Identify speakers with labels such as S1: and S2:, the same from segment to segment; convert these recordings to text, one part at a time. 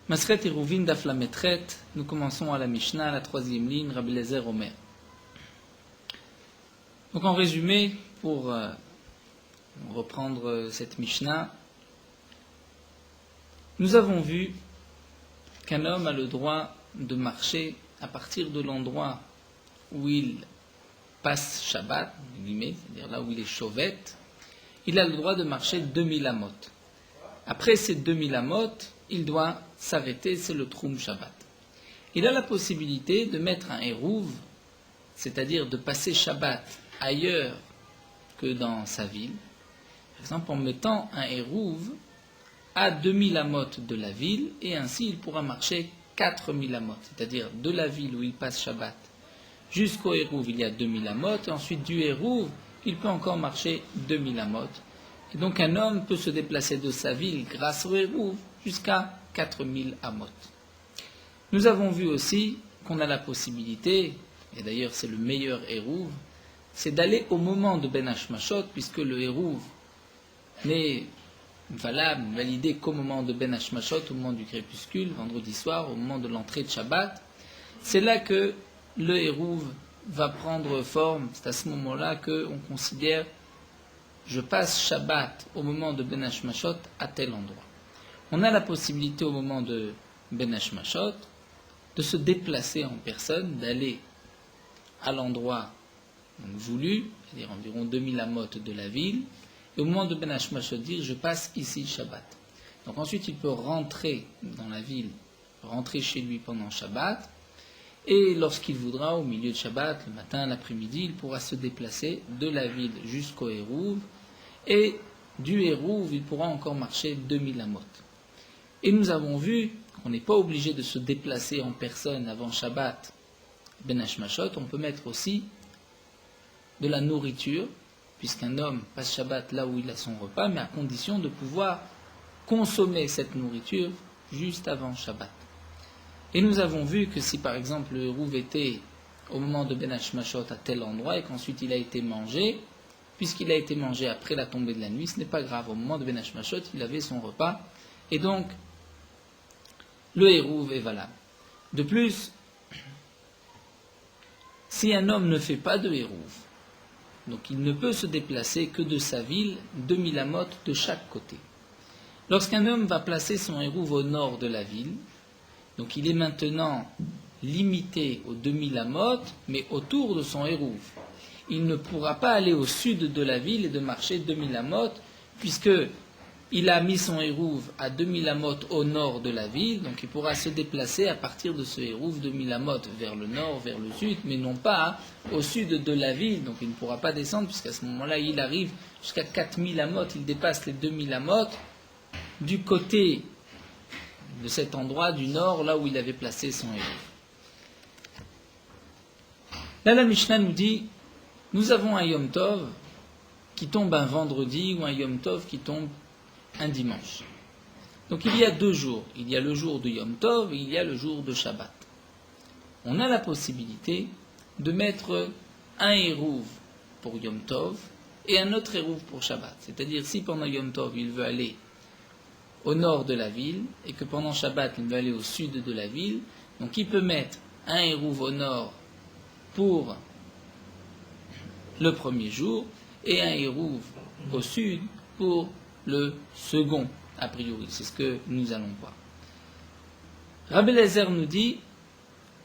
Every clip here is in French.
S1: Masret Eruvin Daf Lametret, nous commençons à la Mishnah, la troisième ligne, Rabbi Eliezer Omer. Donc en résumé, pour reprendre cette Mishnah, nous avons vu qu'un homme a le droit de marcher à partir de l'endroit où il passe Shabbat, c'est-à-dire là où il est chauvette, il a le droit de marcher 2000 amot. Après ces 2000 amot, il doit s'arrêter, c'est le Troum Shabbat. Il a la possibilité de mettre un Hérouv, c'est-à-dire de passer Shabbat ailleurs que dans sa ville, par exemple en mettant un Hérouv à 2000 amot de la ville, et ainsi il pourra marcher 4000 amot, c'est-à-dire de la ville où il passe Shabbat jusqu'au Hérouv, il y a 2000 amot, et ensuite du Hérouv, il peut encore marcher 2000 amot. Et donc un homme peut se déplacer de sa ville grâce au Hérouv jusqu'à 4000 amot. Nous avons vu aussi qu'on a la possibilité, et d'ailleurs c'est le meilleur Hérouv, c'est d'aller au moment de Ben Hashmashot, puisque le Hérouv n'est validé qu'au moment de Ben Hashmashot, au moment du crépuscule, vendredi soir, au moment de l'entrée de Shabbat. C'est là que le Hérouv va prendre forme, c'est à ce moment-là qu'on considère je passe Shabbat au moment de Ben Hashmashot à tel endroit. On a la possibilité au moment de Ben Hashmashot de se déplacer en personne, d'aller à l'endroit voulu, c'est-à-dire environ 2000 amot de la ville, et au moment de Ben Hashmashot dire je passe ici Shabbat. Donc ensuite il peut rentrer dans la ville, rentrer chez lui pendant Shabbat, et lorsqu'il voudra, au milieu de Shabbat, le matin, l'après-midi, il pourra se déplacer de la ville jusqu'au Hérouv, et du Hérouv, il pourra encore marcher 2000 amot. Et nous avons vu qu'on n'est pas obligé de se déplacer en personne avant Shabbat, Ben Hashmashot, on peut mettre aussi de la nourriture, puisqu'un homme passe Shabbat là où il a son repas, mais à condition de pouvoir consommer cette nourriture juste avant Shabbat. Et nous avons vu que si par exemple le Hérouv était au moment de Ben Hashmashot à tel endroit et qu'ensuite il a été mangé, puisqu'il a été mangé après la tombée de la nuit, ce n'est pas grave, au moment de Ben Hashmashot, il avait son repas, et donc le Hérouv est valable. De plus, si un homme ne fait pas de Hérouv, donc il ne peut se déplacer que de sa ville, 2000 amot de chaque côté. Lorsqu'un homme va placer son Hérouv au nord de la ville, donc il est maintenant limité aux 2000 amot, mais autour de son Hérouv. Il ne pourra pas aller au sud de la ville et de marcher 2000 amot, puisqu'il a mis son Hérouv à 2000 amot au nord de la ville, donc il pourra se déplacer à partir de ce Hérouv 2000 amot vers le nord, vers le sud, mais non pas au sud de la ville, donc il ne pourra pas descendre, puisqu'à ce moment-là, il arrive jusqu'à 4000 amot, il dépasse les 2000 amot, du côté de cet endroit du nord, là où il avait placé son Hérouv. Là, la Mishnah nous dit, nous avons un Yom Tov qui tombe un vendredi ou un Yom Tov qui tombe un dimanche. Donc il y a 2 jours. Il y a le jour de Yom Tov et il y a le jour de Shabbat. On a la possibilité de mettre un Hérouv pour Yom Tov et un autre Hérouv pour Shabbat. C'est-à-dire si pendant Yom Tov il veut aller au nord de la ville et que pendant Shabbat il veut aller au sud de la ville, donc il peut mettre un Hérouv au nord pour le premier jour et un Hérouv au sud pour le second, a priori. C'est ce que nous allons voir. Rabbi Eliezer nous dit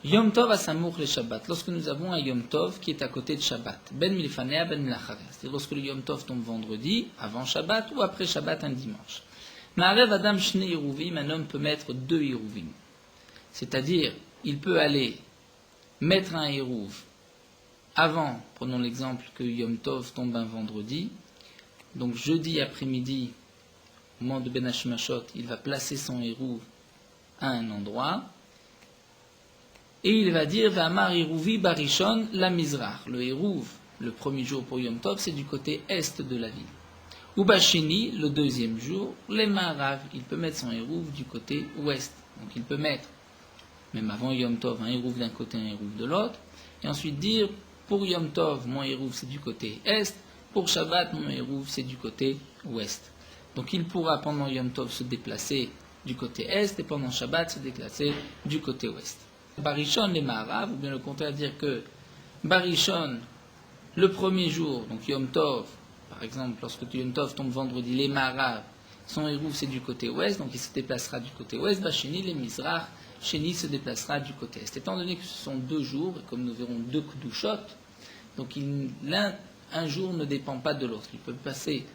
S1: Yom Tov asamour le Shabbat. Lorsque nous avons un Yom Tov qui est à côté de Shabbat, ben milfanea ben milachavea. C'est-à-dire lorsque le Yom Tov tombe vendredi, avant Shabbat ou après Shabbat un dimanche. Ma'arev adam shne Hérouvim, un homme peut mettre 2 Hérouvim. C'est-à-dire, il peut aller mettre un Hérouv avant, prenons l'exemple que Yom Tov tombe un vendredi, donc jeudi après-midi, au moment de Ben Hashmashot, il va placer son Hérouv à un endroit, et il va dire V'amar Hérouvi barishon la Mizrach. Le Hérouv, le premier jour pour Yom Tov, c'est du côté est de la ville. Ou Bashini, le deuxième jour, les Marav, il peut mettre son Hérouv du côté ouest. Donc il peut mettre, même avant Yom Tov, un Hérouv d'un côté, un Hérouv de l'autre, et ensuite dire pour Yom Tov, mon Hérouv c'est du côté est, pour Shabbat, mon Hérouv c'est du côté ouest. Donc il pourra pendant Yom Tov se déplacer du côté est, et pendant Shabbat se déplacer du côté ouest. Barishon les Maharav, ou bien le contraire, dire que Barishon, le premier jour, donc Yom Tov, par exemple, lorsque Yom Tov tombe vendredi, les Maharav, son Hérouf c'est du côté ouest, donc il se déplacera du côté ouest, Bacheni, les Mizrach, Sheni se déplacera du côté est. Étant donné que ce sont 2 jours, et comme nous verrons 2 Kedushot, donc un jour ne dépend pas de l'autre. Il peut passer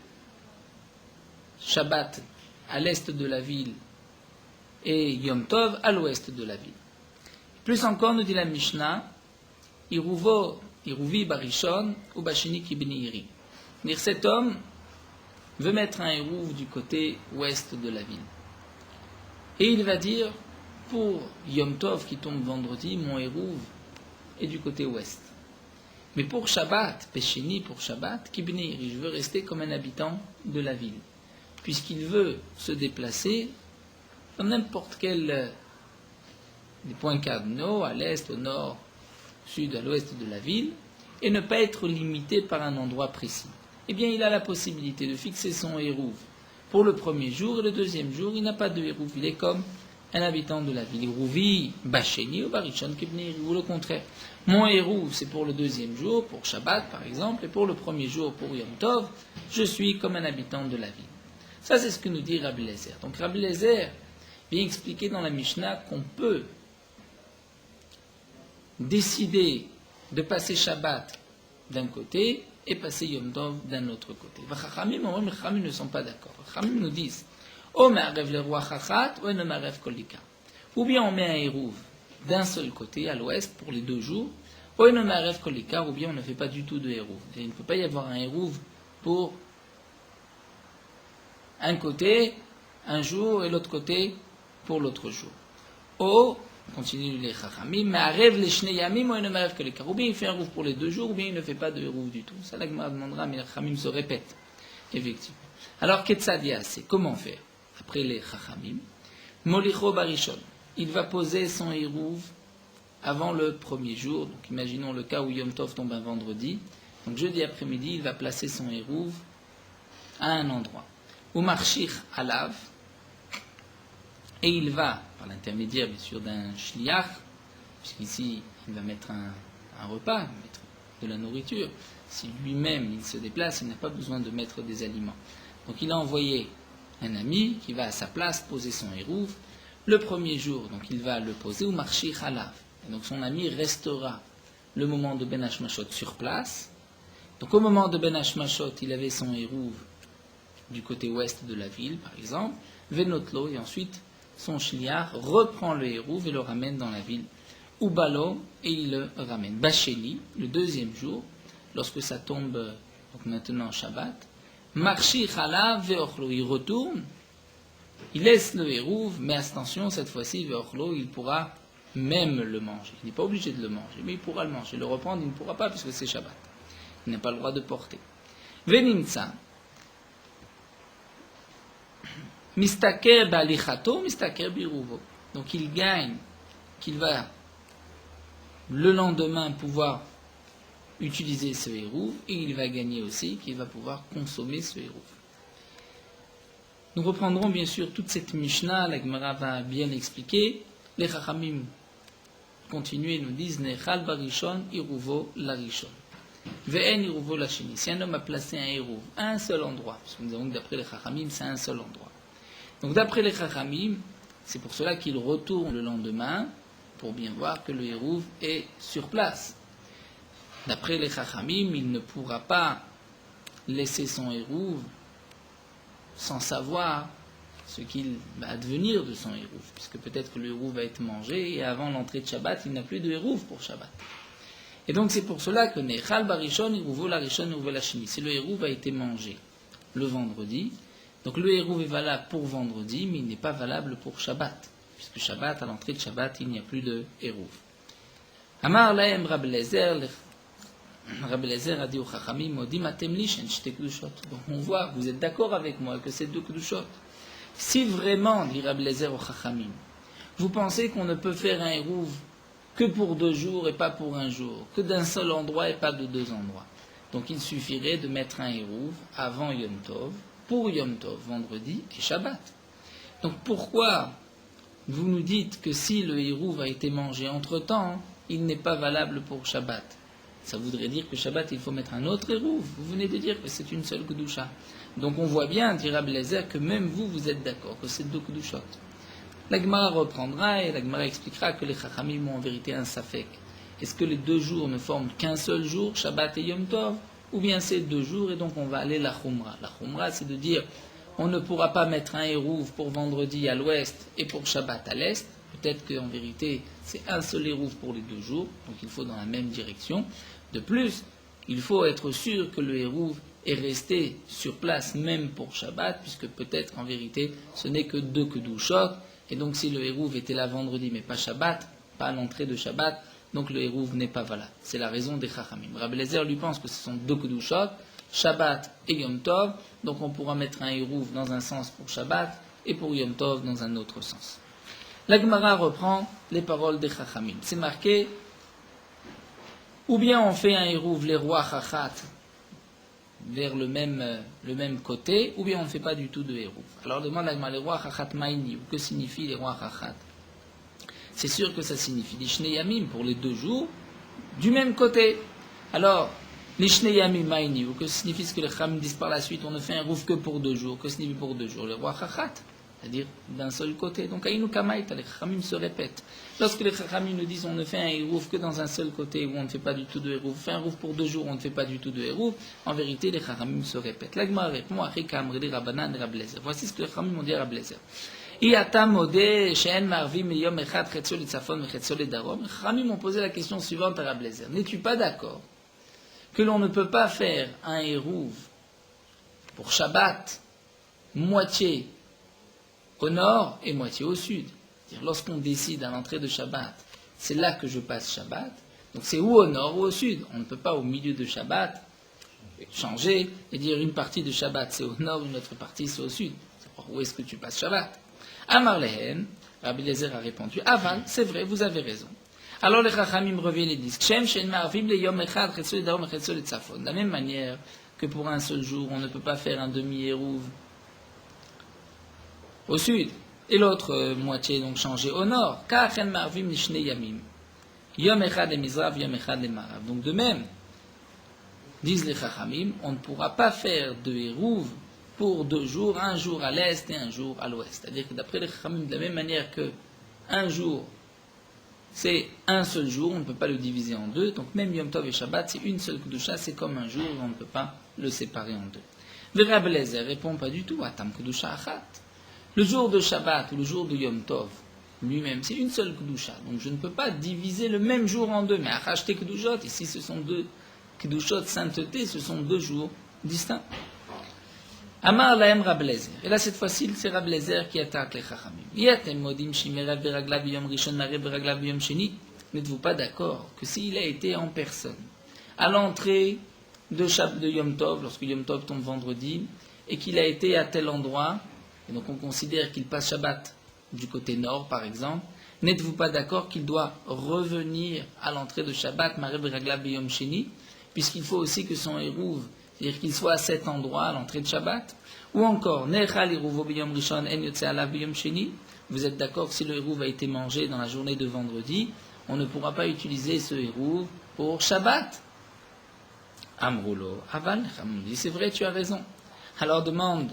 S1: Shabbat à l'est de la ville et Yom Tov à l'ouest de la ville. Plus encore, nous dit la Mishnah, Iruvi Barishon ou Bashini Kibni Iri. C'est-à-dire cet homme veut mettre un Hérouv du côté ouest de la ville. Et il va dire, pour Yom Tov qui tombe vendredi, mon Hérouv est du côté ouest. Mais pour Shabbat, Péchini pour Shabbat, Kibni Iri, je veux rester comme un habitant de la ville. Puisqu'il veut se déplacer dans n'importe quel des points cardinaux, à l'est, au nord, au sud, à l'ouest de la ville, et ne pas être limité par un endroit précis. Eh bien, il a la possibilité de fixer son Hérouv pour le premier jour, et le deuxième jour, il n'a pas de Hérouv, il est comme un habitant de la ville. Hérouvi, Bacheni ou Barishon Kibni, ou le contraire. Mon Hérouv, c'est pour le deuxième jour, pour Shabbat par exemple, et pour le premier jour, pour Yom Tov, je suis comme un habitant de la ville. Ça, c'est ce que nous dit Rabbi Eliezer. Donc Rabbi Eliezer vient expliquer dans la Mishnah qu'on peut décider de passer Shabbat d'un côté et passer Yom Tov d'un autre côté. Les Chachamim ne sont pas d'accord. Les Chachamim nous disent ou bien on met un Hérouv d'un seul côté, à l'ouest, pour les 2 jours, ou bien on ne fait pas du tout de Hérouv. Il ne peut pas y avoir un Hérouv pour un côté, un jour, et l'autre côté, pour l'autre jour. Ou, continue les Chachamim, mais rêve les Shnei Yamim, ou il ne m'arrête que les car. Ou bien il fait un Hérouv pour les 2 jours, ou bien il ne fait pas de Hérouv du tout. Ça, la Gemara demandera, mais les Chachamim se répètent, effectivement. Alors, Ketzadia, c'est comment faire? Après les Chachamim, Molicho Barishon, il va poser son Hérouv avant le premier jour. Donc, imaginons le cas où Yom Tov tombe un vendredi. Donc, jeudi après-midi, il va placer son Hérouv à un endroit. Ou Marchich Alav, et il va, par l'intermédiaire bien sûr d'un shliach, puisqu'ici il va mettre un repas, mettre de la nourriture. Si lui-même il se déplace, il n'a pas besoin de mettre des aliments. Donc il a envoyé un ami qui va à sa place poser son Hérouv. Le premier jour, donc il va le poser, ou Marchich Alav. Et donc son ami restera le moment de Ben Hashmashot sur place. Donc au moment de Ben Hashmashot, il avait son Hérouv du côté ouest de la ville, par exemple, Venotlo, et ensuite son shliach reprend le Hérouv et le ramène dans la ville. Ubalo, et il le ramène. Bacheli, le deuxième jour, lorsque ça tombe, donc maintenant Shabbat, Marchi Chala Veochlo, il retourne, il laisse le Hérouv, mais attention, cette fois-ci, Veochlo, il pourra même le manger. Il n'est pas obligé de le manger, mais il pourra le manger. Le reprendre, il ne pourra pas, puisque c'est Shabbat. Il n'a pas le droit de porter. Venimtsa, Mistaker balichato, mistaker biruvo. Donc il gagne qu'il va le lendemain pouvoir utiliser ce Hérouv, et il va gagner aussi qu'il va pouvoir consommer ce Hérouv. Nous reprendrons bien sûr toute cette Mishnah, la Gemara va bien l'expliquer. Les Chachamim continuent et nous disent Nechal barishon iruvo larishon. Ve'en iruvo lashini. Si un homme a placé un Hérouv à un seul endroit, parce que nous avons que d'après les Chachamim, c'est un seul endroit. Donc d'après les Chachamim, c'est pour cela qu'il retourne le lendemain, pour bien voir que le Hérouv est sur place. D'après les Chachamim, il ne pourra pas laisser son Hérouv sans savoir ce qu'il va advenir de son Hérouv, puisque peut-être que le Hérouv va être mangé, et avant l'entrée de Shabbat, il n'a plus de Hérouv pour Shabbat. Et donc c'est pour cela que Nechal barishon, Hérouvo larishon, Hérouvo lashini. Si le Hérouv a été mangé le vendredi, donc le Hérouv est valable pour vendredi, mais il n'est pas valable pour Shabbat, puisque Shabbat, à l'entrée de Shabbat, il n'y a plus de Hérouv. Amar lahem Rabbi Eliezer a dit au Chachamim, Odim atem lishen shte kedushot. Donc on voit, vous êtes d'accord avec moi que c'est 2 kedushot. Si vraiment, dit Rabbi Eliezer au Chachamim, vous pensez qu'on ne peut faire un Hérouv que pour 2 jours et pas pour un jour, que d'un seul endroit et pas de 2 endroits, donc il suffirait de mettre un Hérouv avant Yom Tov, pour Yom Tov, vendredi et Shabbat. Donc pourquoi vous nous dites que si le hérouv a été mangé entre-temps, il n'est pas valable pour Shabbat? Ça voudrait dire que Shabbat, il faut mettre un autre hérouv. Vous venez de dire que c'est une seule Kedusha. Donc on voit bien, dira Blazer, que même vous, vous êtes d'accord que c'est deux Kedushot. La Gemara reprendra et la Gemara expliquera que les Chachamim ont en vérité un safek. Est-ce que les 2 jours ne forment qu'un seul jour, Shabbat et Yom Tov, ou bien c'est 2 jours et donc on va aller la Khumra. La Khumra, c'est de dire on ne pourra pas mettre un hérouv pour vendredi à l'ouest et pour Shabbat à l'est. Peut-être qu'en vérité, c'est un seul hérouv pour les 2 jours, donc il faut dans la même direction. De plus, il faut être sûr que le hérouv est resté sur place même pour Shabbat, puisque peut-être en vérité, ce n'est que 2 Kedushot, et donc si le hérouv était là vendredi mais pas Shabbat, pas à l'entrée de Shabbat, donc le hérouv n'est pas valable. C'est la raison des Chachamim. Rabbi Eliezer lui pense que ce sont 2 Kedushot, Shabbat et Yom Tov, donc on pourra mettre un hérouv dans un sens pour Shabbat et pour Yom Tov dans un autre sens. La Gemara reprend les paroles des Chachamim. C'est marqué, ou bien on fait un hérouv, les rois Chachat, vers le même côté, ou bien on ne fait pas du tout de hérouv. Alors demande la Gemara, les rois Chachat Maïni, ou que signifie les rois Chachat? C'est sûr que ça signifie l'Ishne Yamim pour les 2 jours, du même côté. Alors, l'Ishne Yamim Maïni, ou que signifie ce que les Chachamim disent par la suite, on ne fait un hérouv que pour 2 jours. Que signifie pour 2 jours? Les rois Chachat, c'est-à-dire d'un seul côté. Donc, Aïnou Kamaïta, les Chachamim se répètent. Lorsque les Chachamim nous disent on ne fait un hérouv que dans un seul côté, où on ne fait pas du tout de hérouv, on fait un hérouv pour 2 jours, on ne fait pas du tout de hérouv, en vérité, les Chachamim se répètent. L'Agma répond à Rikamri, Rabbanan, Rablezer. Voici ce que les Chachamim ont dit à Rablezer. Chachamim ont posé la question suivante à Rablezer. N'es-tu pas d'accord que l'on ne peut pas faire un hérouv pour Shabbat moitié au nord et moitié au sud? C'est-à-dire, lorsqu'on décide à l'entrée de Shabbat, c'est là que je passe Shabbat, donc c'est ou au nord ou au sud. On ne peut pas au milieu de Shabbat changer et dire une partie de Shabbat c'est au nord, une autre partie c'est au sud. Où est-ce que tu passes Shabbat? Amar Lehen, Rabbi Eliezer a répondu, Aval, c'est vrai, vous avez raison. Alors les Chachamim reviennent et disent, de la même manière que pour un seul jour, on ne peut pas faire un demi-hérouv au sud, et l'autre moitié donc changer au nord. Donc de même, disent les Chachamim, on ne pourra pas faire de hérouv pour 2 jours, un jour à l'est et un jour à l'ouest. C'est-à-dire que d'après les Chachamim, de la même manière que un jour, c'est un seul jour, on ne peut pas le diviser en 2, donc même Yom Tov et Shabbat, c'est une seule Kedusha, c'est comme un jour, on ne peut pas le séparer en 2. Le Rabbi Eliezer répond pas du tout, Atam Kedusha Achat. Le jour de Shabbat ou le jour de Yom Tov, lui-même, c'est une seule Kedusha, donc je ne peux pas diviser le même jour en 2, mais Achachte Kedushot, ici ce sont 2 Kedushot, sainteté, ce sont 2 jours distincts. Amar lahem Rabbi Eliezer. Et là, cette fois-ci, c'est Rabbi Eliezer qui attaque les Chachamim. N'êtes-vous pas d'accord que s'il a été en personne à l'entrée de Yom Tov, lorsque Yom Tov tombe vendredi, et qu'il a été à tel endroit, et donc on considère qu'il passe Shabbat du côté nord, par exemple, n'êtes-vous pas d'accord qu'il doit revenir à l'entrée de Shabbat, Marev Ragla B'Yom Sheni, puisqu'il faut aussi que son hérouv, c'est-à-dire qu'il soit à cet endroit, à l'entrée de Shabbat, ou encore, vous êtes d'accord que si le hérouv a été mangé dans la journée de vendredi, on ne pourra pas utiliser ce hérouv pour Shabbat? Amroulo, Aval, dit c'est vrai, tu as raison. Alors demande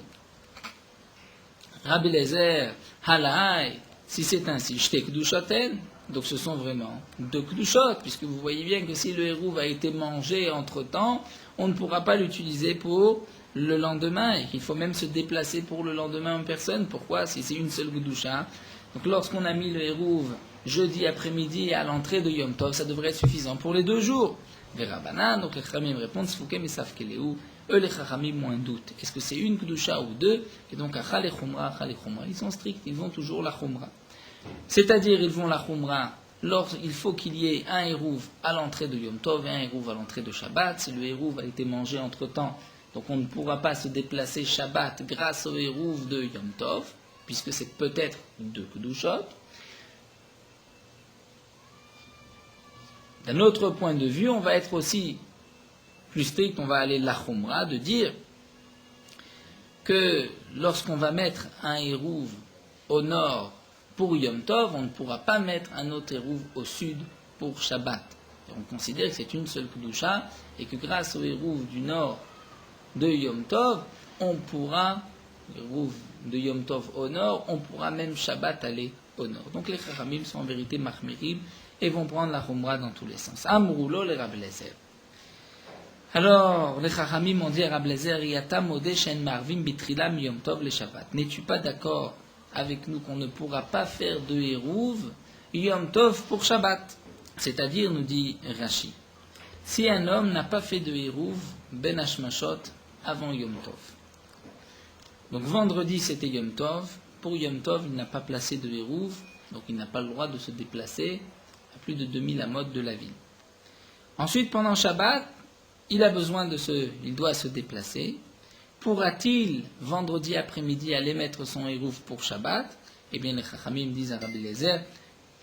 S1: Rabbi Eliezer, Halaï, si c'est ainsi, Shte Kedushoten, donc ce sont vraiment 2 Kedushot, puisque vous voyez bien que si le hérouv a été mangé entre-temps, on ne pourra pas l'utiliser pour le lendemain, et qu'il faut même se déplacer pour le lendemain en personne. Pourquoi? Si c'est une seule Kedusha. Donc lorsqu'on a mis le hérouv jeudi après-midi à l'entrée de Yom Tov, ça devrait être suffisant pour les 2 jours. Les Rabbanan, donc les Chachamim répondent, Sfoukem et Safkeleu, eux les Chachamim ont un doute. Est-ce que c'est une Kedusha ou 2? Et donc à Chal et Chumra, ils sont stricts, ils vont toujours la Chumra. C'est-à-dire, ils vont la Chumra, il faut qu'il y ait un hérouv à l'entrée de Yom Tov et un hérouv à l'entrée de Shabbat. Si le hérouv a été mangé entre-temps, donc on ne pourra pas se déplacer Shabbat grâce au hérouv de Yom Tov, puisque c'est peut-être 2 Kedushot. D'un autre point de vue, on va être aussi plus strict, on va aller la Chumra, de dire que lorsqu'on va mettre un hérouv au nord pour Yom Tov, on ne pourra pas mettre un autre Hérouv au sud pour Shabbat. Et on considère que c'est une seule Kedusha et que grâce au Hérouv du nord de Yom Tov, on pourra, Hérouv de Yom Tov au nord, on pourra même Shabbat aller au nord. Donc les Chachamim sont en vérité Mahmirim et vont prendre la Khumra dans tous les sens. Amroulo les Rab Eliezer. Alors, les Chachamim ont dit à Rab Eliezer, Yata modeh shen marvim bitrilam Yom Tov le Shabbat. N'es-tu pas d'accord avec nous qu'on ne pourra pas faire de Hérouv Yom Tov pour Shabbat? C'est-à-dire, nous dit Rashi, si un homme n'a pas fait de Hérouv ben Hashmashot avant Yom Tov. Donc vendredi c'était Yom Tov, pour Yom Tov il n'a pas placé de Hérouv, donc il n'a pas le droit de se déplacer à plus de 2000 amot de la ville. Ensuite pendant Shabbat, il doit se déplacer. Pourra-t-il vendredi après-midi aller mettre son Hérouv pour Shabbat? Eh bien les Chachamim disent à Rabbi Eliezer,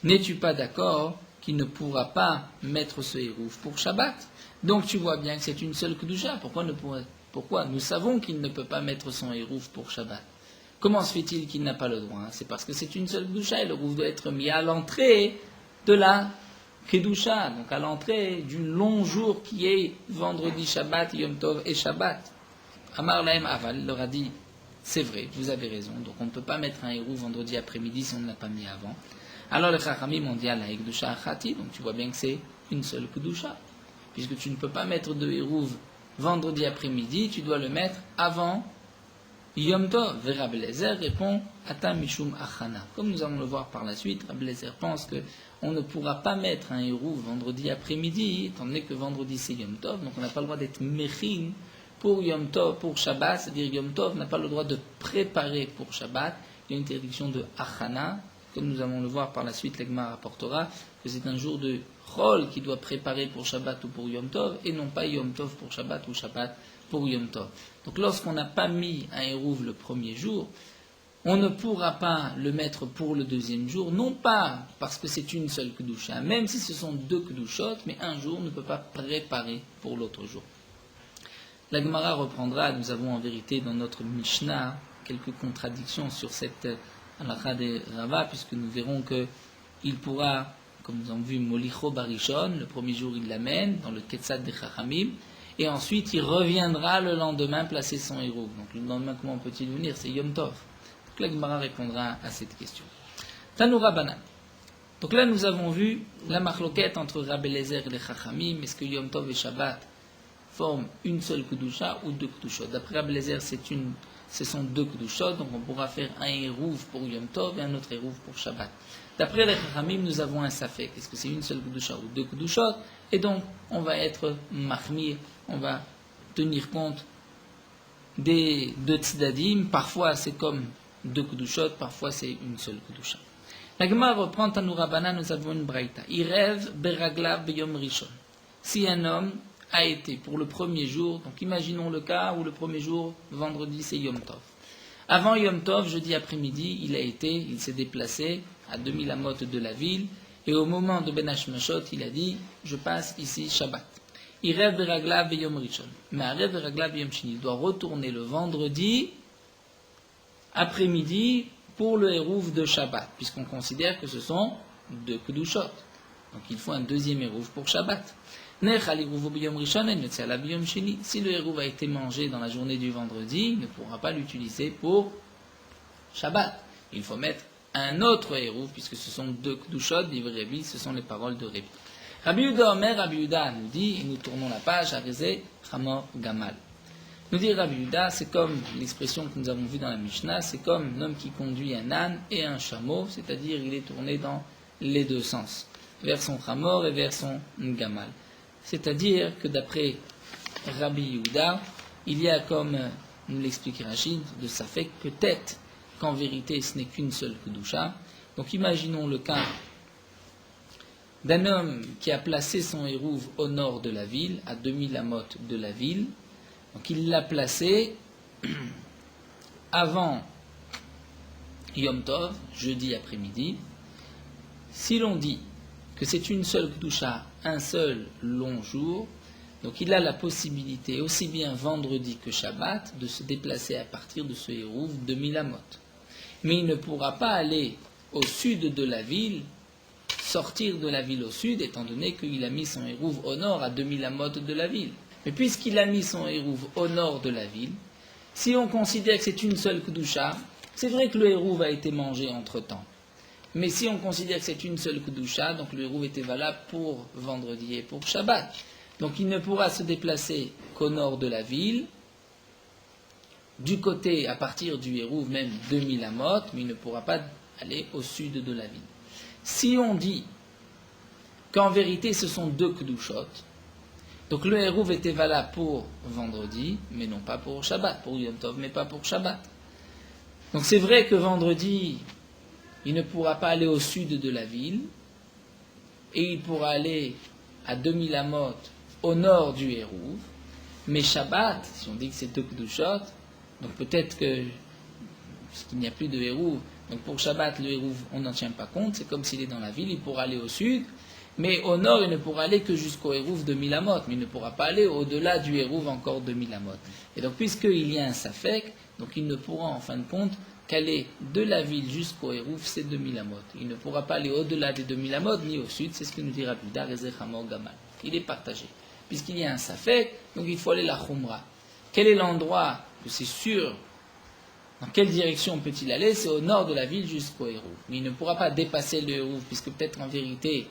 S1: n'es-tu pas d'accord qu'il ne pourra pas mettre ce Hérouv pour Shabbat? Donc tu vois bien que c'est une seule Kedusha. Pourquoi nous savons qu'il ne peut pas mettre son Hérouv pour Shabbat. Comment se fait-il qu'il n'a pas le droit? C'est parce que c'est une seule Kedusha et le Hérouv doit être mis à l'entrée de la Kedusha, donc à l'entrée du long jour qui est vendredi, Shabbat, Yom Tov et Shabbat. Amar Lahem Aval leur a dit, c'est vrai, vous avez raison, donc on ne peut pas mettre un Hérouv vendredi après-midi si on ne l'a pas mis avant. Alors les Chachamim ont dit à la Kedusha Achati, donc tu vois bien que c'est une seule Kedusha. Puisque tu ne peux pas mettre de Hérouv vendredi après-midi, tu dois le mettre avant Yom Tov. Rab Eliezer répond Ata Mishum Achana. Comme nous allons le voir par la suite, Rab Eliezer pense qu'on ne pourra pas mettre un Hérouv vendredi après-midi, étant donné que vendredi c'est Yom Tov, donc on n'a pas le droit d'être Mechin pour Yom Tov, pour Shabbat, c'est-à-dire Yom Tov n'a pas le droit de préparer pour Shabbat. Il y a une interdiction de Achana. Comme nous allons le voir par la suite, l'Egmar rapportera que c'est un jour de Chol qui doit préparer pour Shabbat ou pour Yom Tov, et non pas Yom Tov pour Shabbat ou Shabbat pour Yom Tov. Donc lorsqu'on n'a pas mis un Hérouv le premier jour, on ne pourra pas le mettre pour le deuxième jour, non pas parce que c'est une seule Kedusha, même si ce sont deux Kedushot, mais un jour ne peut pas préparer pour l'autre jour. La Gemara reprendra, nous avons en vérité dans notre Mishnah quelques contradictions sur cette halakha de Rava, puisque nous verrons qu'il pourra, comme nous avons vu, Molicho Barishon, le premier jour il l'amène dans le Ketzad de Chachamim, et ensuite il reviendra le lendemain placer son Hérouv. Donc le lendemain, comment peut-il venir? C'est Yom Tov. Donc la Gemara répondra à cette question. Tanoura Banan. Donc là nous avons vu la marloquette entre Rabbi Eliezer et les Chachamim. Est-ce que Yom Tov et Shabbat forment une seule Kedusha ou deux Kedushot? D'après Rabbi Eliezer, ce sont deux Kedushot, donc on pourra faire un Hérouv pour Yom Tov et un autre Hérouv pour Shabbat. D'après les Chachamim, nous avons un Safek. Est-ce que c'est une seule Kedusha ou deux Kedushot? Et donc, on va être Mahmir, on va tenir compte des deux Tzidadim. Parfois, c'est comme deux Kedushot, parfois, c'est une seule Kedusha. La Gemara reprend Tanoura Banan, nous avons une braïta. Irev beraglav beyom rishon. Si un homme a été pour le premier jour, donc imaginons le cas où le premier jour, vendredi, c'est Yom Tov. Avant Yom Tov, jeudi après-midi, il s'est déplacé à 2000 amot de la ville, et au moment de Ben Hashmashot, il a dit, je passe ici Shabbat. Il rêve beraglav beyom rishon. Mais un rêve beraglav beyom sheni, il doit retourner le vendredi après-midi pour le Hérouv de Shabbat, puisqu'on considère que ce sont deux Kedushot. Donc il faut un deuxième Hérouv pour Shabbat. Si le Hérouv a été mangé dans la journée du vendredi, il ne pourra pas l'utiliser pour Shabbat. Il faut mettre un autre Hérouv, puisque ce sont deux Kedushot, dit Rébi, ce sont les paroles de Rébi. Rabbi Yehuda Omer, Rabbi Yehuda nous dit, et nous tournons la page, Arizé, Chamor, Gamal. Nous dit Rabbi Yehuda, c'est comme l'expression que nous avons vue dans la Mishnah, c'est comme un homme qui conduit un âne et un chameau, c'est-à-dire il est tourné dans les deux sens, vers son Chamor et vers son Gamal. C'est-à-dire que d'après Rabbi Yehuda, il y a, comme nous l'explique Rachid, de Safek, peut-être qu'en vérité ce n'est qu'une seule Kedusha. Donc imaginons le cas d'un homme qui a placé son Hérouv au nord de la ville, à 2000 amot de la ville. Donc il l'a placé avant Yom Tov, jeudi après-midi. Si l'on dit que c'est une seule Kedusha, un seul long jour, donc il a la possibilité, aussi bien vendredi que Shabbat, de se déplacer à partir de ce Hérouv 2000 amot. mais il ne pourra pas aller au sud de la ville, sortir de la ville au sud, étant donné qu'il a mis son hérouve au nord, à 2000 amot de la ville. Mais puisqu'il a mis son hérouve au nord de la ville, si on considère que c'est une seule Kedusha, c'est vrai que le hérouve a été mangé entre-temps. Mais si on considère que c'est une seule Kedusha, donc le hérouve était valable pour vendredi et pour Shabbat. Donc il ne pourra se déplacer qu'au nord de la ville, du côté, à partir du hérouve, même 2000 amot, mais il ne pourra pas aller au sud de la ville. Si on dit qu'en vérité ce sont deux Kedushot, donc le hérouve était valable pour vendredi, mais non pas pour Shabbat, pour Yom Tov, mais pas pour Shabbat. Donc c'est vrai que vendredi, il ne pourra pas aller au sud de la ville, et il pourra aller à 2000 amot au nord du hérouve, mais Shabbat, si on dit que c'est deux Kedushot, donc peut-être que, puisqu'il n'y a plus de hérouve, donc pour Shabbat, le hérouve, on n'en tient pas compte, c'est comme s'il est dans la ville, il pourra aller au sud, mais au nord, il ne pourra aller que jusqu'au hérouve de 1000 amot, mais il ne pourra pas aller au-delà du hérouve encore de 1000 amot. Et donc, puisqu'il y a un safek, donc il ne pourra en fin de compte qu'aller de la ville jusqu'au hérouve, c'est 2000 amot. Il ne pourra pas aller au-delà des 2000 amot, ni au sud, c'est ce que nous dira plus tard, Ezer Hamor Gamal. Il est partagé. Puisqu'il y a un safek, donc il faut aller la Khumra. Quel est l'endroit que c'est sûr? Dans quelle direction peut-il aller? C'est au nord de la ville jusqu'au hérouve. Mais il ne pourra pas dépasser le hérouve, puisque peut-être en vérité,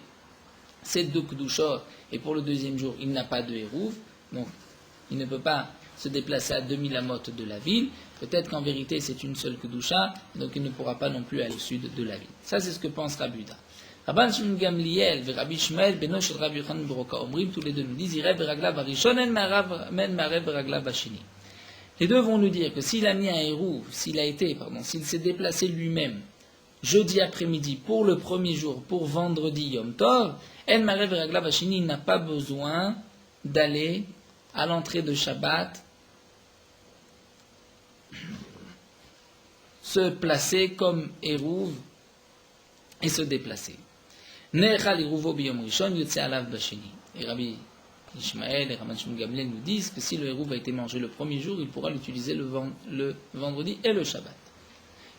S1: c'est deux Kedushot, et pour le deuxième jour, il n'a pas de hérouve, donc il ne peut pas se déplacer à 2000 amot de la ville. Peut-être qu'en vérité, c'est une seule Kedusha, donc il ne pourra pas non plus aller au sud de la ville. Ça, c'est ce que pense Rabbi Yehuda. Rabban Shimon Gamliel et Rabbi Ishmael, Beno shel Rabbi Yochanan ben Beroka, Omrim, tous les deux nous disent, Irev beragla barishon, en marev beragla bashini. Les deux vont nous dire que s'il a mis un hérouve, s'il s'est déplacé lui-même, jeudi après-midi, pour le premier jour, pour vendredi Yom Tov, En Marev Ragla Bashini n'a pas besoin d'aller à l'entrée de Shabbat se placer comme hérouve et se déplacer. Nechal Hérouvo Biyom Rishon Yotze Alav Bashini. Et Rabbi Ishmael et Rabban Shimon Gamliel nous disent que si le hérouve a été mangé le premier jour, il pourra l'utiliser le vendredi et le Shabbat.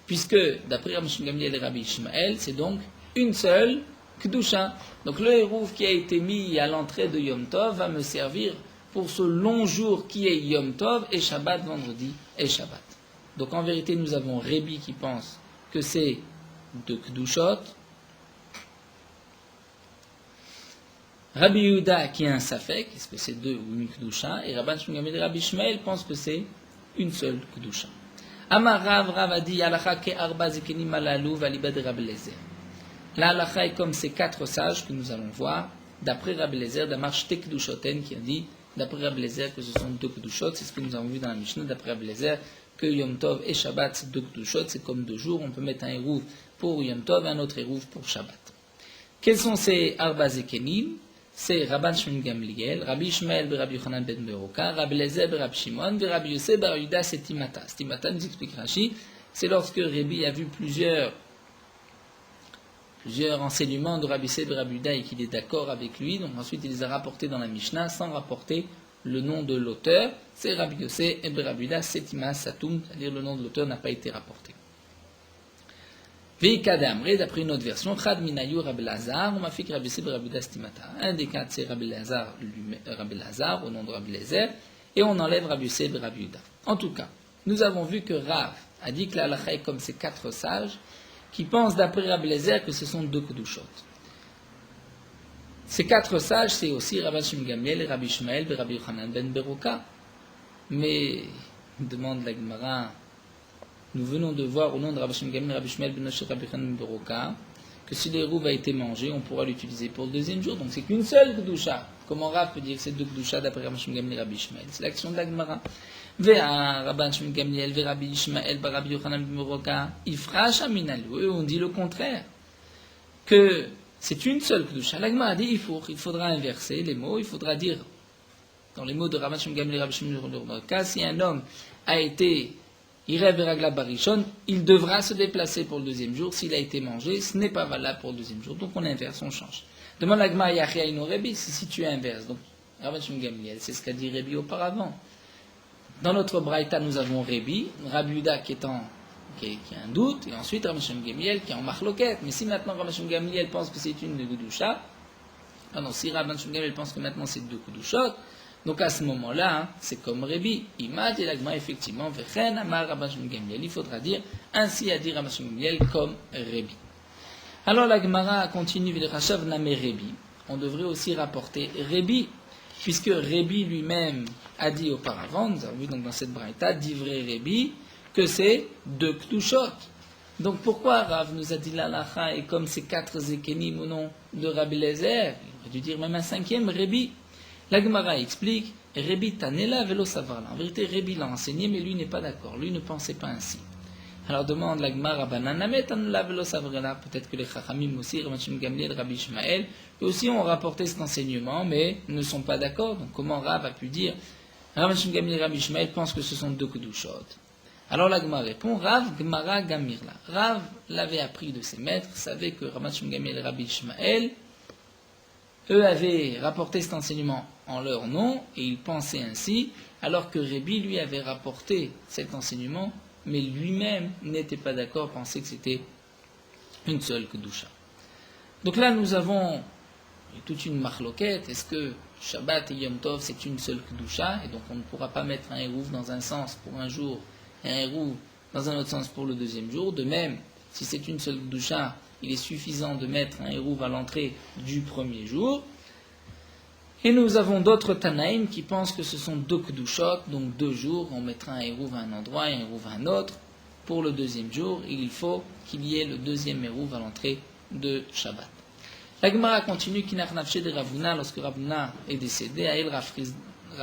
S1: Puisque, d'après Rabban Shimon Gamliel et Rabbi Ishmael, c'est donc une seule Kedusha. Donc le hérouve qui a été mis à l'entrée de Yom Tov va me servir pour ce long jour qui est Yom Tov et Shabbat, vendredi et Shabbat. Donc en vérité, nous avons Rébi qui pense que c'est deux Kedushot, Rabbi Yehuda qui a un Safek, est-ce que c'est deux ou une Kedusha, et Rabban Shimon Gamliel et Rabbi Ishmael pensent que c'est une seule Kedusha. Amar Rav a dit Halacha ke arba zekenim alalu valibad Rabbi Eliezer. La halacha est comme ces quatre sages que nous allons voir, d'après Rabbi Eliezer, d'Amar Shte Kedushoten, qui a dit, d'après Rabbi Eliezer, que ce sont deux Kedushot, c'est ce que nous avons vu dans la Mishnah, d'après Rabbi Eliezer, que Yom Tov et Shabbat, c'est deux Kedushot, c'est comme 2 jours, on peut mettre un hérouve pour Yom Tov et un autre hérouve pour Shabbat. Quels sont ces arba zekenim? C'est Rabban Shimon Gamliel, Rabbi Ishmael Rabbi Yochanan ben Beroka, Rabbi Eliezer Rabbi Shimon, Rabbi Yosef Bar Yehuda c'est Timata. Timata nous explique Rashi, c'est lorsque Rabbi a vu plusieurs enseignements de Rabbi Yosef Rabbi Yehuda et qu'il est d'accord avec lui, donc ensuite il les a rapportés dans la Mishnah sans rapporter le nom de l'auteur. C'est Rabbi Yosef et Rabbi Yehuda c'est Tima Satum, c'est-à-dire le nom de l'auteur n'a pas été rapporté. Veikadamre, d'après une autre version, Chad Minayu Rabbi Lazar, ou Mafik Rabbi Yosef Rabbi Yehuda Stimata. Un des quatre, c'est Rabbi Lazar, au nom de Rabbi Eliezer, et on enlève Rabbi Yosef et Rabbi Yehuda. En tout cas, nous avons vu que Rav a dit que la halacha est comme ces quatre sages, qui pensent d'après Rabbi Eliezer que ce sont deux Kedushot. Ces quatre sages, c'est aussi Rabban Shimon Gamliel et Rabbi Ishmael et Rabbi Yochanan ben Beroka. Mais, demande la Gemara, nous venons de voir au nom de Rabbi Shimon Gamliel et Rabbi Ishmael ben Rabbi Yochanan ben Beroka que si l'hérouve a été mangé, on pourra l'utiliser pour le deuxième jour. Donc c'est qu'une seule Kedusha. Comment Rav peut dire que c'est deux Kedusha d'après Rabbi Shimon Gamliel et Rabbi Ishmael? C'est l'action de la Gemara. Ve'a Rabban Shimon Gamliel, ve Rabbi Ishmael, ba Rabbi Yochanan ben Beroka, Ifrash Aminalu. Eux, on dit le contraire. Que c'est une seule Kedusha. La Gemara dit il faudra inverser les mots, il faudra dire, dans les mots de Rabban Shimon Gamliel et Rabbi Shimon ben Beroka, si un homme a été Irev Beragla Barishon, il devra se déplacer pour le deuxième jour. S'il a été mangé, ce n'est pas valable pour le deuxième jour. Donc on inverse, on change. Demande la Gemara Yachia Ino Rebi, si tu inverses. Donc, Rabban Shimon Gamliel, c'est ce qu'a dit Rebi auparavant. Dans notre Braïta, nous avons Rebi, Rabbi Yehuda qui étant qui a un doute, et ensuite Rabbi Shimon Gamliel qui est en marloquette. Mais si maintenant Rabbi Shimon Gamliel pense que c'est une de Gudusha, si Rabbi Shimon Gamliel pense que maintenant c'est deux Kudushot, donc à ce moment-là, hein, c'est comme Rébi. Imad et l'agma effectivement, Vechen Amar Rabbi Shimon Gamliel. Il faudra dire ainsi à dire Rabbi Shimon Gamliel comme Rébi. Alors la Gemara continue, V'lechachav namé Rébi. On devrait aussi rapporter Rébi, puisque Rébi lui-même a dit auparavant, nous avons vu donc dans cette braïta, d'ivré Rébi, que c'est deux Ktushot. Donc pourquoi Rav nous a dit l'alacha et comme ces quatre Zekenim au nom de Rabbi Lezer, il aurait dû dire même un cinquième Rébi. La Gemara explique, Rébi Tanela velo savarla. En vérité, Rébi l'a enseigné, mais lui n'est pas d'accord, lui ne pensait pas ainsi. Alors demande la Gemara, peut-être que les Chachamim aussi, Rabbi Shimon Gamliel, Rabbi Ishmael, eux aussi ont rapporté cet enseignement, mais ne sont pas d'accord. Donc comment Rav a pu dire, Rabbi Shimon Gamliel et Rabbi Ishmael pensent que ce sont deux Kedushot. Alors la Gemara répond, Rav Gemara Gamirla. Rav l'avait appris de ses maîtres, savait que Rabbi Shimon Gamliel et Rabbi Ishmael, eux avaient rapporté cet enseignement en leur nom, et ils pensaient ainsi, alors que Rébi lui avait rapporté cet enseignement, mais lui-même n'était pas d'accord, pensait que c'était une seule Kedusha. Donc là, nous avons toute une marloquette. Est-ce que Shabbat et Yom Tov, c'est une seule Kedusha, et donc on ne pourra pas mettre un Hérouv dans un sens pour un jour, et un Hérouv dans un autre sens pour le deuxième jour. De même, si c'est une seule Kedusha, il est suffisant de mettre un Hérouv à l'entrée du premier jour. Et nous avons d'autres Tanaïm qui pensent que ce sont deux Kedushot, donc 2 jours, on mettra un Hérouv à un endroit et un Hérouv à un autre. Pour le deuxième jour, il faut qu'il y ait le deuxième Hérouv à l'entrée de Shabbat. La Gemara continue, Kinach Nafshe de Ravuna, lorsque Ravuna est décédé, Aïl Rav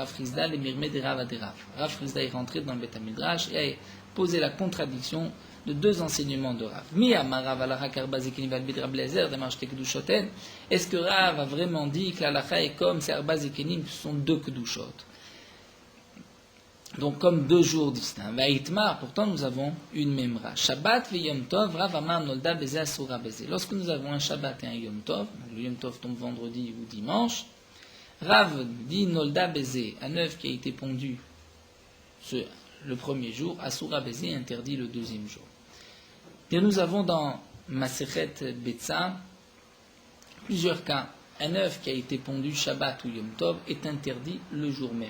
S1: Frizda, les Mirmé de Rav Aderav. Rav Frizda est rentré dans le Beth Midrash et a posé la contradiction de 2 enseignements de Rav. Est-ce que Rav a vraiment dit que l'alacha est comme ces Arba Zekenim, ce sont 2 Kedushot? Donc comme 2 jours distincts. Vaïtmar, pourtant nous avons une memra. Shabbat ve Yom Tov, Rav Amar Nolda Beze Asura Beze. Lorsque nous avons un Shabbat et un Yom Tov, le Yom Tov tombe vendredi ou dimanche, Rav dit Nolda Beze, un œuf qui a été pondu le premier jour, Asura Beze interdit le deuxième jour. Et nous avons dans Masechet Betsa plusieurs cas. Un œuf qui a été pondu Shabbat ou Yom Tov est interdit le jour même.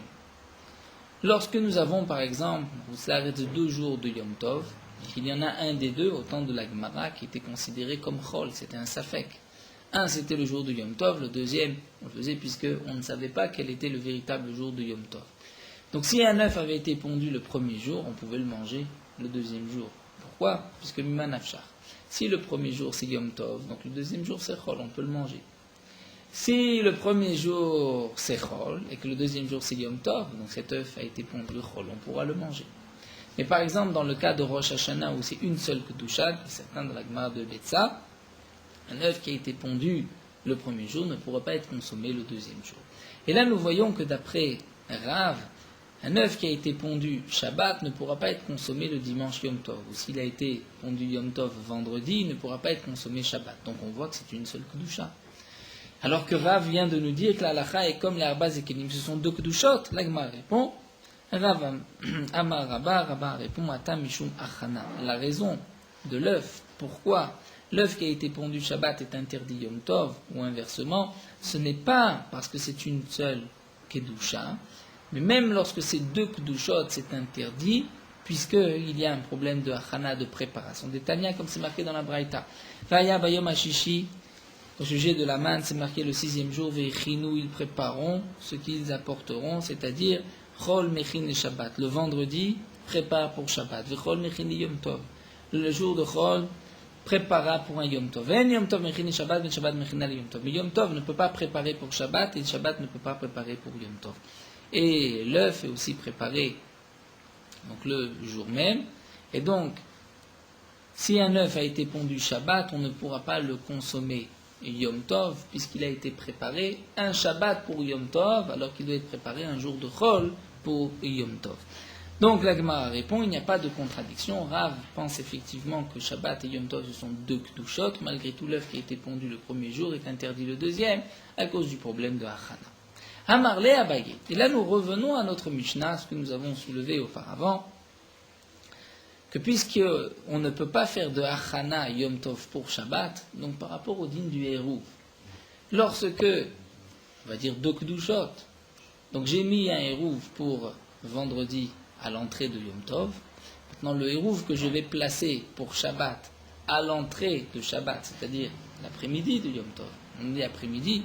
S1: Lorsque nous avons par exemple, vous savez, 2 jours de Yom Tov, il y en a un des deux, au temps de la Gemara, qui était considéré comme Chol, c'était un Safek. Un c'était le jour de Yom Tov, le deuxième on le faisait puisqu'on ne savait pas quel était le véritable jour de Yom Tov. Donc si un œuf avait été pondu le premier jour, on pouvait le manger le deuxième jour. Pourquoi? Puisque Mima Nafshar. Si le premier jour c'est Yom Tov, donc le deuxième jour c'est Chol, on peut le manger. Si le premier jour c'est Chol, et que le deuxième jour c'est Yom Tov, donc cet œuf a été pondu Chol, on pourra le manger. Mais par exemple, dans le cas de Rosh Hashanah, où c'est une seule Kedusha, certains de la Gemara de Betsa, un œuf qui a été pondu le premier jour ne pourra pas être consommé le deuxième jour. Et là, nous voyons que d'après Rav, un œuf qui a été pondu Shabbat ne pourra pas être consommé le dimanche Yom Tov. Ou s'il a été pondu Yom Tov vendredi, il ne pourra pas être consommé Shabbat. Donc on voit que c'est une seule Kedusha. Alors que Rav vient de nous dire que la halacha est comme les Arba Zekenim, ce sont 2 Kedushot. L'Agma répond, Rav Amar Rabba répond, Ata Mishum Achana. La raison de l'œuf, pourquoi l'œuf qui a été pondu Shabbat est interdit Yom Tov, ou inversement, ce n'est pas parce que c'est une seule Kedusha, mais même lorsque c'est 2 Kedushot, c'est interdit, puisqu'il y a un problème de Achana, de préparation. Des Tanya, comme c'est marqué dans la Braïta. Vaya Bayom Hashishi, au sujet de la manne, c'est marqué le 6e jour, Vechinou, ils prépareront ce qu'ils apporteront, c'est-à-dire Chol Mechin et Shabbat. Le vendredi, prépare pour Shabbat. Vechol Mechin et Yom Tov. Le jour de Chol, prépara pour un Yom Tov. En Yom Tov Mechin et Shabbat, ben Shabbat Mechin et Yom Tov. Mais Yom Tov ne peut pas préparer pour Shabbat, et Shabbat ne peut pas préparer pour Yom Tov. Et l'œuf est aussi préparé donc le jour même. Et donc, si un œuf a été pondu Shabbat, on ne pourra pas le consommer Yom Tov, puisqu'il a été préparé un Shabbat pour Yom Tov, alors qu'il doit être préparé un jour de Chol pour Yom Tov. Donc la Gemara répond, il n'y a pas de contradiction. Rav pense effectivement que Shabbat et Yom Tov, ce sont 2 Kedushot. Malgré tout, l'œuf qui a été pondu le premier jour est interdit le deuxième, à cause du problème de Hachana. Amarle Abaye. Et là, nous revenons à notre Mishnah, ce que nous avons soulevé auparavant, que puisqu'on ne peut pas faire de Hachana Yom Tov pour Shabbat, donc par rapport au din du Hérouv, lorsque, on va dire deux Kedushot, donc j'ai mis un Hérouv pour vendredi à l'entrée de Yom Tov, maintenant le Hérouv que je vais placer pour Shabbat à l'entrée de Shabbat, c'est-à-dire l'après-midi de Yom Tov, on dit après-midi,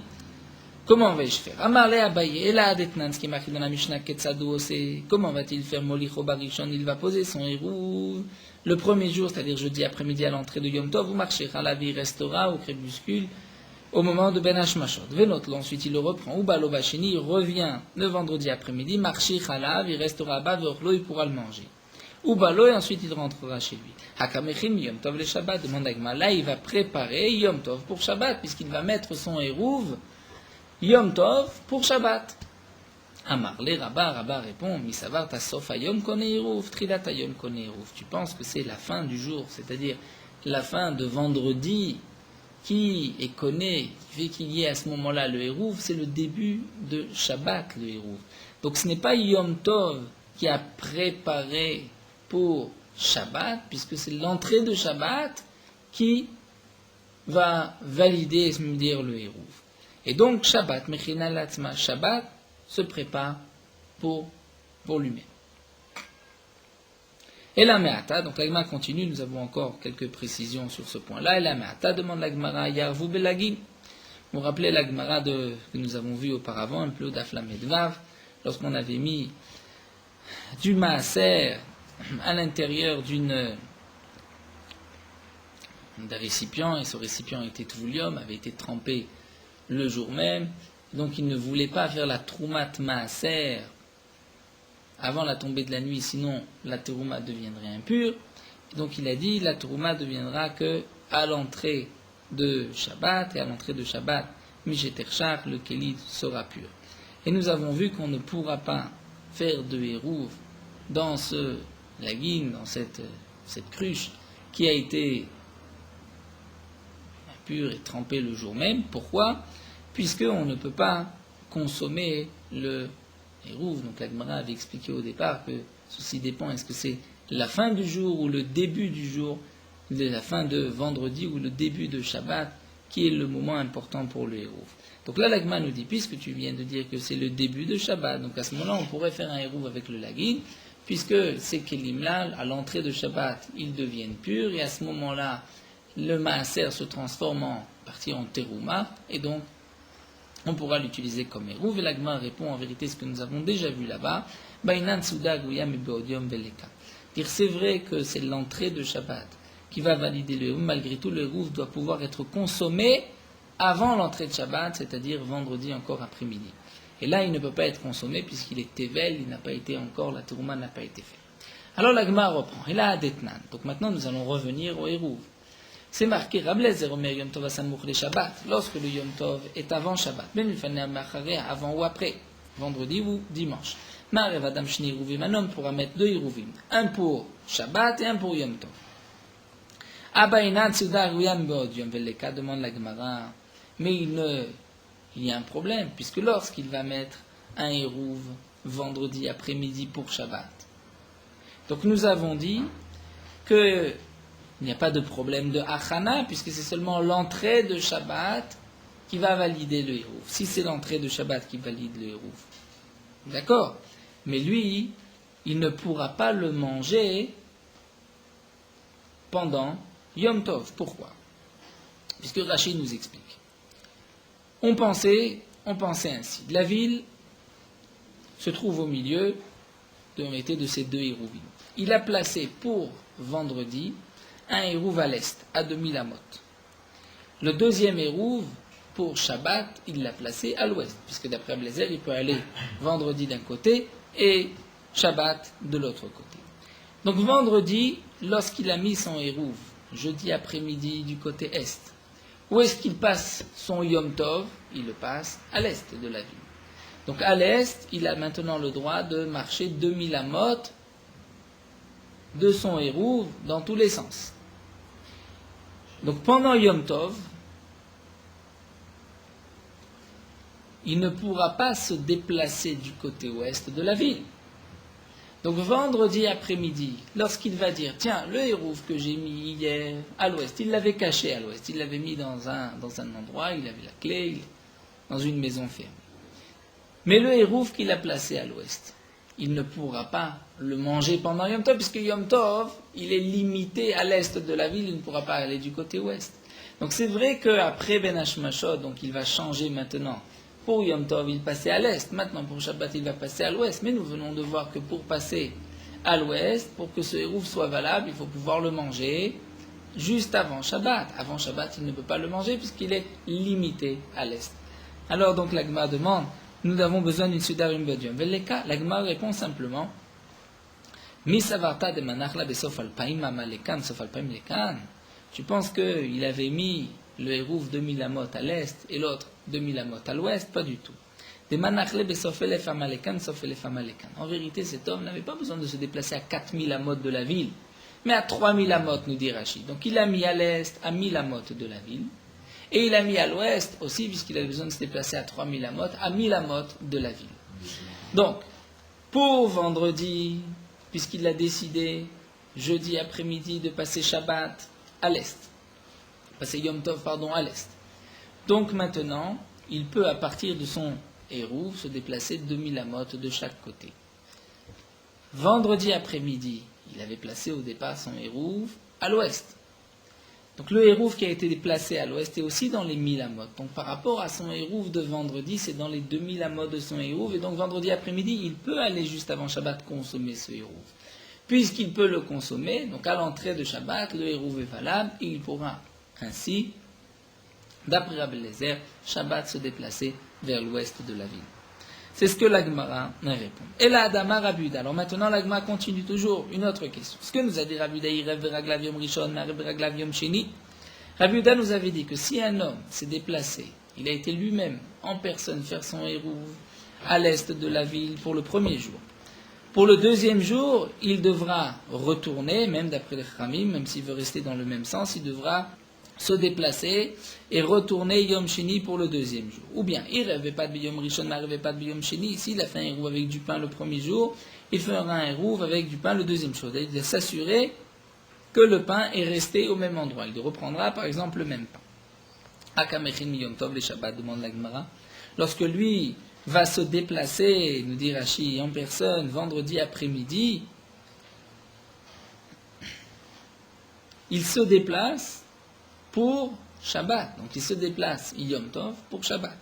S1: comment vais-je faire? Amarle Abaye, et là, Adetnan, ce qui est marqué dans la Mishnah, Ketsadou, c'est comment va-t-il faire Molicho Barishon? Il va poser son Hérouv le premier jour, c'est-à-dire jeudi après-midi à l'entrée de Yom Tov, ou marcher Chalavi restera au crépuscule au moment de Ben Hashmashot. Venot, ensuite il le reprend, ou Balo Bashini, il revient le vendredi après-midi, marcher Chalav, il restera bas, Veorlo, il pourra le manger. Ou Balo, et ensuite il rentrera chez lui. Hakamechim Yom Tov le Shabbat, demande Agma, là il va préparer Yom Tov pour Shabbat, puisqu'il va mettre son Hérouv Yom Tov pour Shabbat. Amar, les Rabba répond, Misavar ta sofa Yom kone Hérouv, Trilata Yom kone Hérouv. Tu penses que c'est la fin du jour, c'est-à-dire la fin de vendredi qui est conné, qui fait qu'il y ait à ce moment-là le Hérouv, c'est le début de Shabbat, le Hérouv. Donc ce n'est pas Yom Tov qui a préparé pour Shabbat, puisque c'est l'entrée de Shabbat qui va valider, se dire, le Hérouv. Et donc, Shabbat, Mechina Latzma, Shabbat se prépare pour lui-même. Et la Me'ata, donc la Gemara continue, nous avons encore quelques précisions sur ce point-là. Et la Me'ata demande la Gemara, Yarvu Belagim. Vous vous rappelez la Gemara que nous avons vue auparavant, un peu d'Aflamedvav, lorsqu'on avait mis du Maaser à l'intérieur d'un récipient, et ce récipient était Tvoulium, avait été trempé le jour même, donc il ne voulait pas faire la Troumat Maaser avant la tombée de la nuit, sinon la Terouma deviendrait impure. Et donc il a dit, la Terouma deviendra que à l'entrée de Shabbat, et à l'entrée de Shabbat, Misheterchach, le Kélid sera pur. Et nous avons vu qu'on ne pourra pas faire de Hérouv dans ce lagin, dans cette cruche, qui a été impure et trempée le jour même. Pourquoi? Puisqu'on ne peut pas consommer le Hérouv. Donc la Gemara avait expliqué au départ que ceci dépend, est-ce que c'est la fin du jour ou le début du jour, la fin de vendredi ou le début de Shabbat, qui est le moment important pour le Hérouv. Donc là la Gemara nous dit, puisque tu viens de dire que c'est le début de Shabbat, donc à ce moment-là on pourrait faire un Hérouv avec le lagin, puisque ces kelim-là, à l'entrée de Shabbat, ils deviennent purs, et à ce moment-là, le maaser se transforme en partie en terouma, et donc on pourra l'utiliser comme Hérouv. Et la Gemara répond en vérité ce que nous avons déjà vu là-bas. Bainan Souda Gouyam et Beodium Beleka. Dire c'est vrai que c'est l'entrée de Shabbat qui va valider le Hérouv. Malgré tout, le Hérouv doit pouvoir être consommé avant l'entrée de Shabbat, c'est-à-dire vendredi encore après-midi. Et là, il ne peut pas être consommé puisqu'il est Tevel, il n'a pas été encore, la Terouma n'a pas été faite. Alors la Gemara reprend. Et là, Adetnan. Donc maintenant, nous allons revenir au Hérouv. C'est marqué Rablez et Romer Yom Tov Asamour les Shabbat, lorsque le Yom Tov est avant Shabbat, même il fallait avant ou après, vendredi ou dimanche. Ma'arev Adam Shni Hérouvim, un homme pourra mettre deux Hérouvim, un pour Shabbat et un pour Yom Tov. Abaïnan Tsuda Ruyam Beod Yom Veleka, demande la Gemara, mais il y a un problème, puisque lorsqu'il va mettre un Hérouv vendredi après-midi pour Shabbat, donc nous avons dit que il n'y a pas de problème de Hachana, puisque c'est seulement l'entrée de Shabbat qui va valider le Hérouv. Si c'est l'entrée de Shabbat qui valide le Hérouv. D'accord? Mais lui, il ne pourra pas le manger pendant Yom Tov. Pourquoi? Puisque Rachid nous explique. On pensait ainsi. La ville se trouve au milieu de ces deux Hérouvim. Il a placé pour vendredi un Hérouv à l'est, à 2000 amot. Le deuxième Hérouv, pour Shabbat, il l'a placé à l'ouest, puisque d'après Blazer, il peut aller vendredi d'un côté et Shabbat de l'autre côté. Donc vendredi, lorsqu'il a mis son Hérouv, jeudi après-midi du côté est, où est-ce qu'il passe son Yom Tov? Il le passe à l'est de la ville. Donc à l'est, il a maintenant le droit de marcher 2000 amot de son Hérouv dans tous les sens. Donc pendant Yom Tov, il ne pourra pas se déplacer du côté ouest de la ville. Donc vendredi après-midi, lorsqu'il va dire, tiens, le hérouf que j'ai mis hier à l'ouest, il l'avait caché à l'ouest, il l'avait mis dans un endroit, il avait la clé, dans une maison fermée. Mais le hérouf qu'il a placé à l'ouest, il ne pourra pas le manger pendant Yom Tov, puisque Yom Tov, il est limité à l'est de la ville, il ne pourra pas aller du côté ouest. Donc c'est vrai qu'après Ben Hashmashot, donc il va changer maintenant. Pour Yom Tov, il passait à l'est. Maintenant, pour Shabbat, il va passer à l'ouest. Mais nous venons de voir que pour passer à l'ouest, pour que ce hérouf soit valable, il faut pouvoir le manger juste avant Shabbat. Avant Shabbat, il ne peut pas le manger puisqu'il est limité à l'est. Alors donc l'Agma demande, nous avons besoin d'une Sudarim Badium. Veleka, l'Agma répond simplement, Mi savarta de manachla besof alpaim amalekan sof alpaim lekan. Tu penses qu'il avait mis le hérouf 2000 amot à l'est et l'autre 2000 amot à l'ouest? Pas du tout. Des manachle besof elef amalekan sof elef amalekan. En vérité, cet homme n'avait pas besoin de se déplacer à 4000 amot de la ville, mais à 3000 amot, nous dit Rachid. Donc il a mis à l'est à 1000 amot de la ville, et il a mis à l'ouest aussi, puisqu'il avait besoin de se déplacer à 3000 amot, à 1000 amot de la ville. Donc, pour vendredi, puisqu'il a décidé, jeudi après-midi, de passer Shabbat à l'est, passer Yom Tov, à l'est. Donc maintenant, il peut, à partir de son hérouf, se déplacer 2000 amot de chaque côté. Vendredi après-midi, il avait placé au départ son hérouf à l'ouest. Donc le hérouf qui a été déplacé à l'ouest est aussi dans les 1000 amot. Donc par rapport à son hérouf de vendredi, c'est dans les 2000 amot de son hérouf. Et donc vendredi après-midi, il peut aller juste avant Shabbat consommer ce hérouf. Puisqu'il peut le consommer, donc à l'entrée de Shabbat, le hérouf est valable et il pourra ainsi, d'après Rabbi Eliezer, Shabbat se déplacer vers l'ouest de la ville. C'est ce que l'Agmara répond. Et là, Adama Rabuda. Alors maintenant, l'Agmara continue toujours une autre question. Ce que nous a dit Rabuda, il rêve Raglavium Rishon, Raglavium Sheni. Rabuda nous avait dit que si un homme s'est déplacé, il a été lui-même en personne faire son hérouf à l'est de la ville pour le premier jour. Pour le deuxième jour, il devra retourner, même d'après les Khamim, même s'il veut rester dans le même sens, il devra se déplacer et retourner Yom Sheni pour le deuxième jour. Ou bien, il ne rêvait pas de Yom Rishon, ne rêvait pas de Yom Sheni. S'il a fait un hérouf avec du pain le premier jour, il fera un hérouf avec du pain le deuxième jour. Il doit s'assurer que le pain est resté au même endroit. Il reprendra par exemple le même pain. Akamechin Yom Tov, les Shabbat, demande la Gemara. Lorsque lui va se déplacer, nous dit Rashi, en personne, vendredi après-midi, il se déplace pour Shabbat. Donc il se déplace Yom Tov pour Shabbat.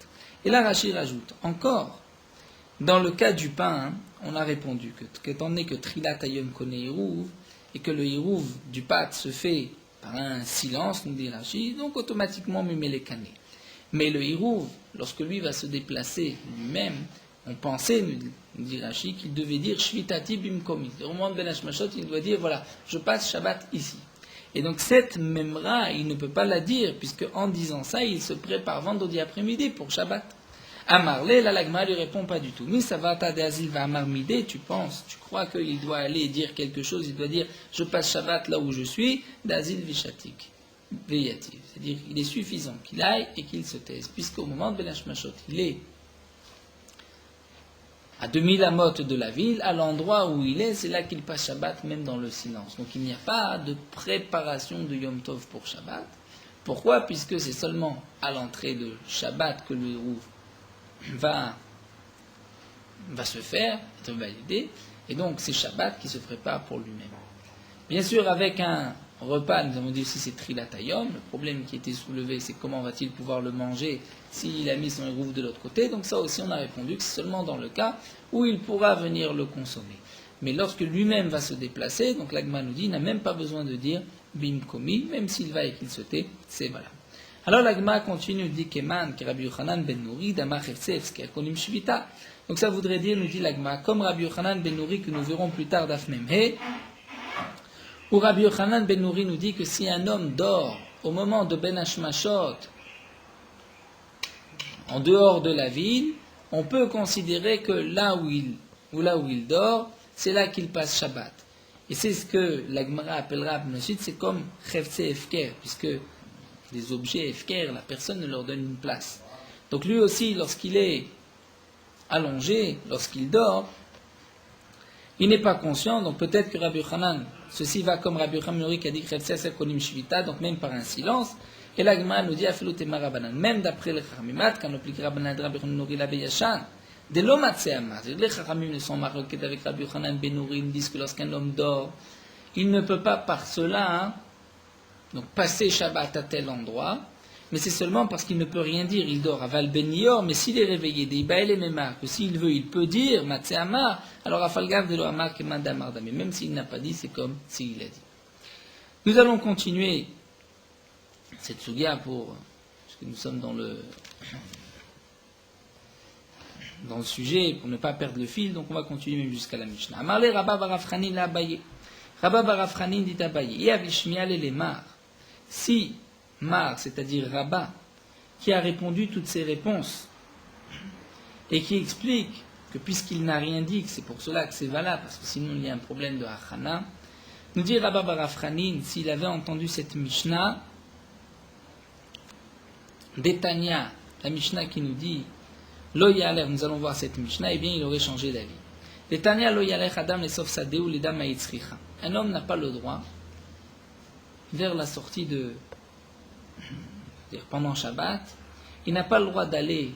S1: Et là Rashi rajoute, encore, dans le cas du pain, on a répondu qu'étant donné que Trilat Ayom connaît Hérouv, et que le Hérouv du pâte se fait par un silence, nous dit Rashi, donc automatiquement Mimele-Kané. Mais le Hérouv, lorsque lui va se déplacer lui-même, on pensait, nous dit Rashi, qu'il devait dire Shvitati Bimkomi. Au moment de Ben Hashmashot, il doit dire, voilà, je passe Shabbat ici. Et donc cette memra, il ne peut pas la dire, puisque en disant ça, il se prépare vendredi après-midi pour Shabbat. Amarle, la Lagma lui répond pas du tout. Mi savata de Azil va Amar Midé, tu crois qu'il doit aller dire quelque chose, il doit dire je passe Shabbat là où je suis, d'Azil Vishatik, Veyativ. C'est-à-dire il est suffisant qu'il aille et qu'il se taise, puisqu'au moment de Ben Hashmashot, il est à 2000 amot de la ville, à l'endroit où il est, c'est là qu'il passe Shabbat, même dans le silence. Donc il n'y a pas de préparation de Yom Tov pour Shabbat. Pourquoi? Puisque c'est seulement à l'entrée de Shabbat que le hérouf va se faire, être validé, et donc c'est Shabbat qui se prépare pour lui-même. Bien sûr, avec un repas, nous avons dit aussi c'est Trilatayom, le problème qui était soulevé, c'est comment va-t-il pouvoir le manger s'il a mis son hérouf de l'autre côté. Donc ça aussi, on a répondu que c'est seulement dans le cas où il pourra venir le consommer. Mais lorsque lui-même va se déplacer, donc l'Agma nous dit, il n'a même pas besoin de dire Bimkomi, même s'il va et qu'il se tait, c'est valable. Alors l'Agma continue, dit Keman, qui Rabbi Yochanan ben Nouri, Dama Chefsef, qui a connu Shvita. Donc ça voudrait dire, nous dit l'Agma, comme Rabbi Yochanan ben Nouri, que nous verrons plus tard d'Afmemhe, où Rabbi Yochanan ben Nouri nous dit que si un homme dort au moment de Ben Hashmashot, en dehors de la ville, on peut considérer que là où il dort, c'est là qu'il passe Shabbat. Et c'est ce que l'Agmara appellera ensuite, c'est comme Chefse Efker, puisque des objets Efker, la personne ne leur donne une place. Donc lui aussi, lorsqu'il est allongé, lorsqu'il dort, Il n'est pas conscient, donc peut-être que Rabbi Yochanan, ceci va comme Rabbi Yochanan qui a dit Konim Shvita, donc même par un silence. Et la Gemara nous dit Afilotema Rabbanan, même d'après les Chachamimat, quand on applique Rabbanan Rabbi Yochanan Nouri la Beyashan, de l'homme à Tseama, les Chachamim ne sont marqués avec Rabbi Yochanan Ben Nouri, ils disent que lorsqu'un homme dort, il ne peut pas par cela donc passer Shabbat à tel endroit, mais c'est seulement parce qu'il ne peut rien dire. Il dort à Val Ben Yor, mais s'il est réveillé, d'Ibaël et Memar, que s'il veut, il peut dire Matzé Amar, alors Afalgav de l'Ohamar Kemanda Marda. Mais même s'il n'a pas dit, c'est comme s'il a dit. Nous allons continuer cette sugia parce que nous sommes dans le sujet, pour ne pas perdre le fil, donc on va continuer même jusqu'à la Mishnah. Amarle Rabba Barafranin la Abaye. Rabba Barafranin dit Abaye. Yavishmial et les Mar. Si Mar, c'est-à-dire Rabba, qui a répondu toutes ces réponses et qui explique que puisqu'il n'a rien dit, que c'est pour cela que c'est valable, parce que sinon il y a un problème de Hachana, nous dit Rabba Barafranin, s'il avait entendu cette Mishnah, d'Etania, la Mishnah qui nous dit Lo Yalech, nous allons voir cette Mishnah, eh bien il aurait changé d'avis. D'Etania Lo Yalech Adam les Sof Sadeu l'Edam Haïtzricha. Un homme n'a pas le droit, vers la sortie pendant Shabbat, il n'a pas le droit d'aller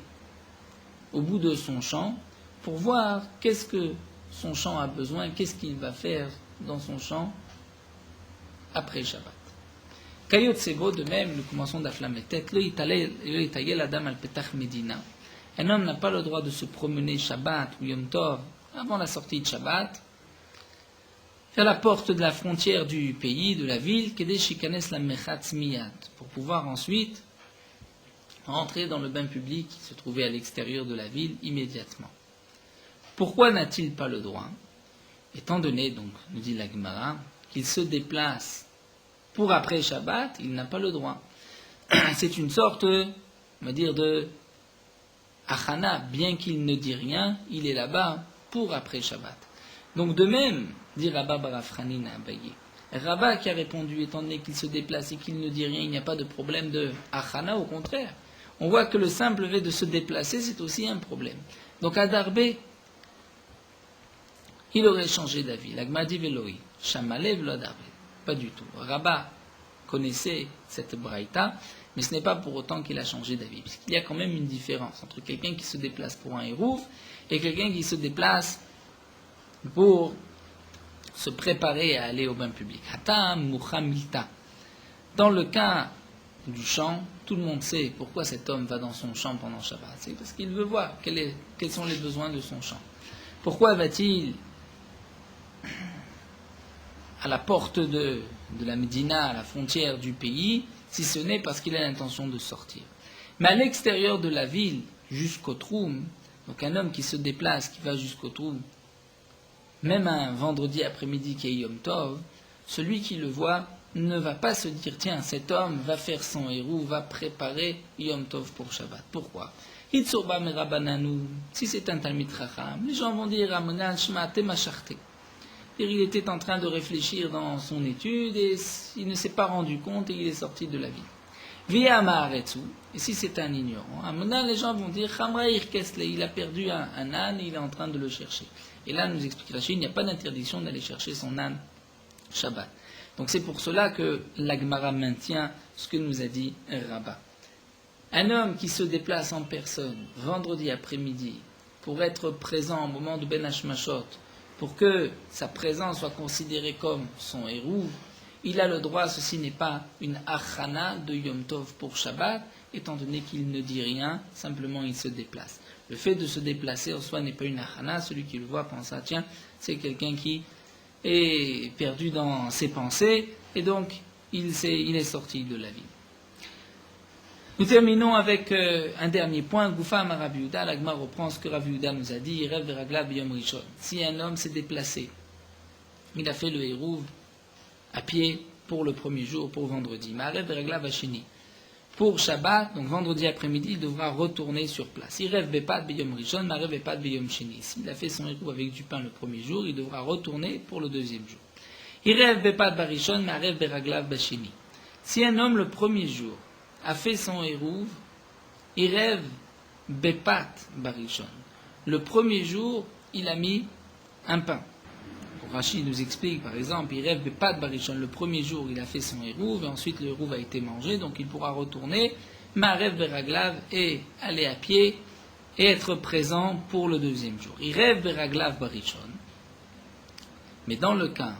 S1: au bout de son champ pour voir qu'est-ce que son champ a besoin, qu'est-ce qu'il va faire dans son champ après Shabbat. Kayot Sebo, de même, nous commençons d'Aflametet, le Itayel Adam al Petach Medina. Un homme n'a pas le droit de se promener Shabbat ou Yom Tov avant la sortie de Shabbat vers la porte de la frontière du pays, de la ville, pour pouvoir ensuite rentrer dans le bain public qui se trouvait à l'extérieur de la ville immédiatement. Pourquoi n'a-t-il pas le droit? Étant donné, donc, nous dit la Gemara, qu'il se déplace pour après Shabbat, il n'a pas le droit. C'est une sorte, on va dire, de achana, bien qu'il ne dit rien, il est là-bas pour après Shabbat. Donc de même, dit Rabba Barafranin à Abaye, Rabba qui a répondu, étant donné qu'il se déplace et qu'il ne dit rien, il n'y a pas de problème de achana, au contraire. On voit que le simple fait de se déplacer, c'est aussi un problème. Donc à Darbé, il aurait changé d'avis. L'Agmadi Veloi, Shamalev lo Darbé. Pas du tout. Rabba connaissait cette braïta, mais ce n'est pas pour autant qu'il a changé d'avis. Puisqu'il y a quand même une différence entre quelqu'un qui se déplace pour un hérouf et quelqu'un qui se déplace pour se préparer à aller au bain public. Hatam Mouchamilta. Dans le cas du champ, tout le monde sait pourquoi cet homme va dans son champ pendant Shabbat. C'est parce qu'il veut voir quels sont les besoins de son champ. Pourquoi va-t-il à la porte de la Médina, à la frontière du pays, si ce n'est parce qu'il a l'intention de sortir? Mais à l'extérieur de la ville, jusqu'au Troum, donc un homme qui se déplace, qui va jusqu'au Troum, même un vendredi après-midi qui est Yom Tov, celui qui le voit ne va pas se dire, tiens, cet homme va faire son héros, va préparer Yom Tov pour Shabbat. Pourquoi? Hitzurba merabananu, si c'est un Talmid Chacham, les gens vont dire, Amonan Shmate Macharte. Il était en train de réfléchir dans son étude et il ne s'est pas rendu compte et il est sorti de la ville. Via Maharetsu, et si c'est un ignorant, Amonan, les gens vont dire, Chamraïr Kesle, il a perdu un âne et il est en train de le chercher. Et là, nous explique Rachid, il n'y a pas d'interdiction d'aller chercher son âne Shabbat. Donc c'est pour cela que l'Agmara maintient ce que nous a dit Rabba. Un homme qui se déplace en personne vendredi après-midi pour être présent au moment de Ben Hashmashot, pour que sa présence soit considérée comme son héros, il a le droit, ceci n'est pas une achana de Yom Tov pour Shabbat, étant donné qu'il ne dit rien, simplement il se déplace. Le fait de se déplacer en soi n'est pas une achana, celui qui le voit pense, tiens, c'est quelqu'un qui est perdu dans ses pensées, et donc il est sorti de la vie. Nous terminons avec un dernier point. Goufa ma Rabbi Yehuda, l'Agma reprend ce que Rabbi Yehuda nous a dit, rêve de Ragla Biyom Rishon. Si un homme s'est déplacé, il a fait le hérouv à pied pour le premier jour, pour vendredi, mais rêve de Ragla Vachini. Pour Shabbat, donc vendredi après-midi, il devra retourner sur place. Il rêve Bepat Biyom Rishon, mais rêve Bepat Biyom Sheni. S'il a fait son hérouv avec du pain le premier jour, il devra retourner pour le deuxième jour. Il rêve Bepat Barishon, mais rêve Beragla Vachini. Si un homme le premier jour a fait son hérouv, il rêve Bepat Barishon. Le premier jour, il a mis un pain. Rashi nous explique, par exemple, il rêve pas de Barishon. Le premier jour, il a fait son hérouv, et ensuite le hérouv a été mangé, donc il pourra retourner, Ma'arev Beraglav, et aller à pied, et être présent pour le deuxième jour. Il rêve Beraglav Barishon. Mais dans le cas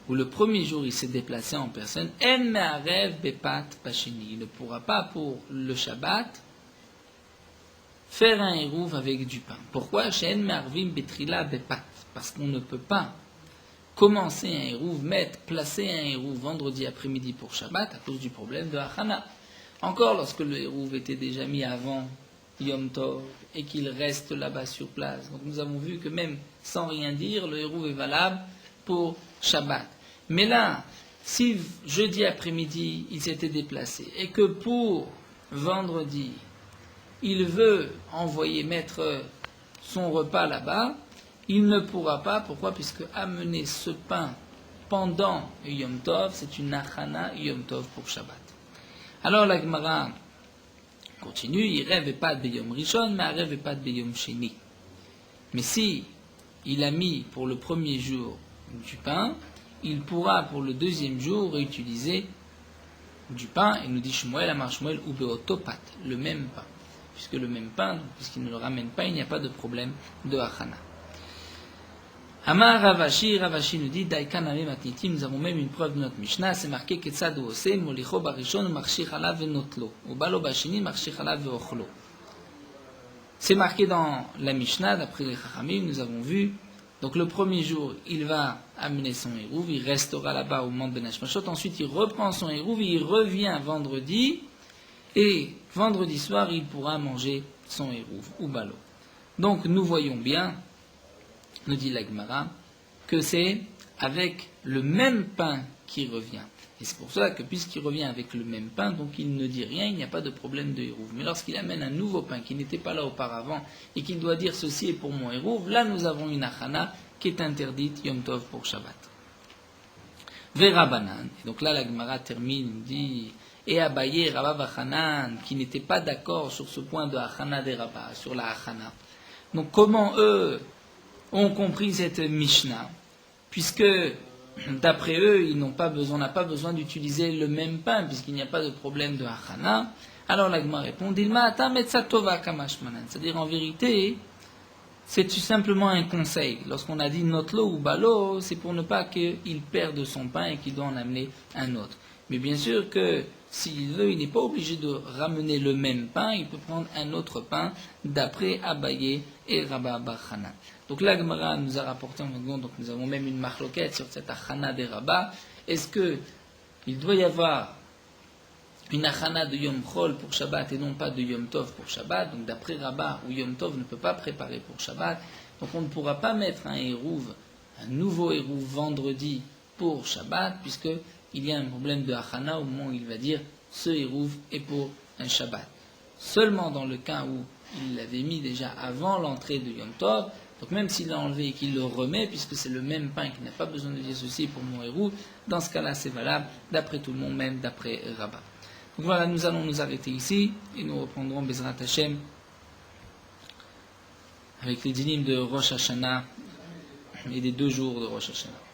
S1: où le premier jour il s'est déplacé en personne, En Ma'arev Bepat Pashini. Il ne pourra pas pour le Shabbat faire un hérouv avec du pain. Pourquoi? She'en Me'arvim Betrila Bepat. Parce qu'on ne peut pas commencer un hérouv, placer un hérouv vendredi après-midi pour Shabbat à cause du problème de Hachana. Encore lorsque le hérouv était déjà mis avant Yom Tov et qu'il reste là-bas sur place. Donc nous avons vu que même sans rien dire, le hérouv est valable pour Shabbat. Mais là, si jeudi après-midi il s'était déplacé et que pour vendredi il veut mettre son repas là-bas, il ne pourra pas. Pourquoi? Puisque amener ce pain pendant Yom Tov, c'est une achana Yom Tov pour Shabbat. Alors la Gemara continue, il rêve pas de Yom Rishon, mais il rêve pas de Yom Sheni. Mais si il a mis pour le premier jour du pain, il pourra pour le deuxième jour réutiliser du pain, et nous dit Shmuel, Amar Shmuel, ou Beotopat, le même pain. Puisque le même pain, puisqu'il ne le ramène pas, il n'y a pas de problème de achana. Amar Ravashi nous dit, Daikaname Matnitim, nous avons même une preuve de notre Mishnah, c'est marqué Ketsad Ose, Molicho Barishon, Marshich Alav Venotlo, ou Balo Bashini, Marshich Alav Veochlo. C'est marqué dans la Mishnah, d'après les Chachamim, nous avons vu, donc le premier jour, il va amener son hérouv, il restera là-bas au moment de Ben Hashmashot, ensuite il reprend son hérouv, il revient vendredi, et vendredi soir, il pourra manger son hérouv, ou Balo. Donc nous voyons bien, nous dit la Gemara, que c'est avec le même pain qui revient. Et c'est pour cela que puisqu'il revient avec le même pain, donc il ne dit rien, il n'y a pas de problème de hérouv. Mais lorsqu'il amène un nouveau pain qui n'était pas là auparavant et qu'il doit dire ceci est pour mon hérouv, là nous avons une achana qui est interdite Yom Tov pour Shabbat. Verabanan, et donc là la Gemara termine, dit et Abaye, Rabba Vachanan, qui n'étaient pas d'accord sur ce point de achana des Rabba, sur la achana. Donc comment eux ont compris cette Mishnah, puisque d'après eux, on n'a pas besoin d'utiliser le même pain, puisqu'il n'y a pas de problème de Hachana. Alors l'Agma répond, c'est-à-dire en vérité, c'est tout simplement un conseil. Lorsqu'on a dit notlo ou balo, c'est pour ne pas qu'il perde son pain et qu'il doit en amener un autre. Mais bien sûr que s'il veut, il n'est pas obligé de ramener le même pain, il peut prendre un autre pain d'après Abaye et Rabba Bachana. Donc la Gemara nous a rapporté en second, donc nous avons même une marloquette sur cette achana des Rabba. Est-ce qu'il doit y avoir une achana de Yom Chol pour Shabbat et non pas de Yom Tov pour Shabbat? Donc d'après Rabba, où Yom Tov ne peut pas préparer pour Shabbat, donc on ne pourra pas mettre un hérouv, un nouveau hérouv vendredi pour Shabbat, puisque il y a un problème de achana au moment où il va dire ce hérouv est pour un Shabbat. Seulement dans le cas où il l'avait mis déjà avant l'entrée de Yom Tov, donc même s'il l'a enlevé et qu'il le remet, puisque c'est le même pain qui n'a pas besoin de dire ceci pour mon hérouv, dans ce cas-là c'est valable d'après tout le monde, même d'après Rabba. Donc voilà, nous allons nous arrêter ici et nous reprendrons Bezrat Hashem avec les dynimes de Rosh Hashanah et des 2 jours de Rosh Hashanah.